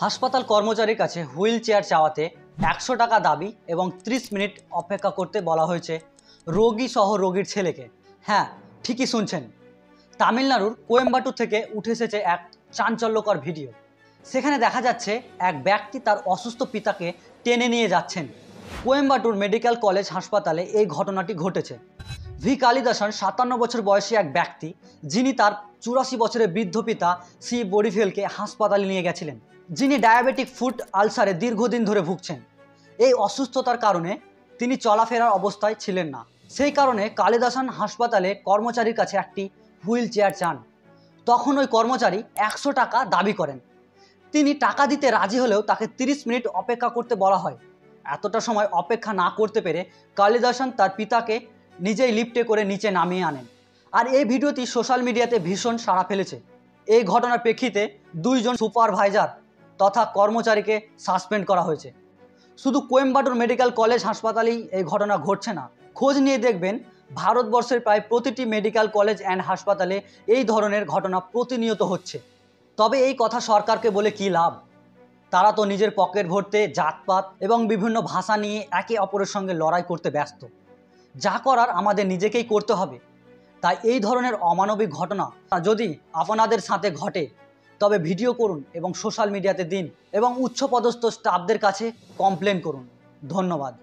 হাসপাতাল কর্মচারীর কাছে হুইল চেয়ার চাওয়াতে 100 টাকা দাবি এবং 30 মিনিট অপেক্ষা করতে বলা হয়েছে রোগী সহ রোগীর ছেলেকে। হ্যাঁ, ঠিকই শুনছেন, তামিলনাড়ুর কোয়েম্বাটুর থেকে উঠে এসেছে এক চাঞ্চল্যকর ভিডিও। সেখানে দেখা যাচ্ছে এক ব্যক্তি তার অসুস্থ পিতাকে টেনে নিয়ে যাচ্ছেন। কোয়েম্বাটুর মেডিকেল কলেজ হাসপাতালে এই ঘটনাটি ঘটেছে। ভি কালিদাসন 57 বছর বয়সী এক ব্যক্তি, যিনি তার 84 বছরের বৃদ্ধ পিতা সি বডিফেলকে হাসপাতালে নিয়ে গেছিলেন, যিনি ডায়াবেটিক ফুট আলসারে দীর্ঘদিন ধরে ভুগছেন। এই অসুস্থতার কারণে তিনি চলাফেরার অবস্থায় ছিলেন না। সেই কারণে কালিদাসন হাসপাতালে কর্মচারীর কাছে একটি হুইল চেয়ার চান। তখন ওই কর্মচারী 100 টাকা দাবি করেন। তিনি টাকা দিতে রাজি হলেও তাকে 30 মিনিট অপেক্ষা করতে বলা হয়। এতটা সময় অপেক্ষা না করতে পেরে কালিদাসন তার পিতাকে নিজেই লিফটে করে নিচে নামিয়ে আনেন। আর এই ভিডিওটি সোশ্যাল মিডিয়াতে ভীষণ সাড়া ফেলেছে। এই ঘটনার প্রেক্ষিতে 2 জন সুপারভাইজার তথা কর্মচারীকে সাসপেন্ড করা হয়েছে। শুধু কোয়েম্বাটুর মেডিকেল কলেজ হাসপাতালেই এই ঘটনা ঘটছে না, খোঁজ নিয়ে দেখবেন ভারতবর্ষের প্রায় প্রতিটি মেডিকেল কলেজ অ্যান্ড হাসপাতালে এই ধরনের ঘটনা প্রতিনিয়ত হচ্ছে। তবে এই কথা সরকারকে বলে কী লাভ? তারা তো নিজের পকেট ভরতে জাতপাত এবং বিভিন্ন ভাষা নিয়ে একে অপরের সঙ্গে লড়াই করতে ব্যস্ত। যা করার আমাদের নিজেকেই করতে হবে। তাই এই ধরনের অমানবিক ঘটনা যদি আপনাদের সাথে ঘটে তবে ভিডিও করুন এবং সোশ্যাল মিডিয়াতে দিন এবং উচ্চপদস্থ স্টাফদের কাছে কমপ্লেন করুন। ধন্যবাদ।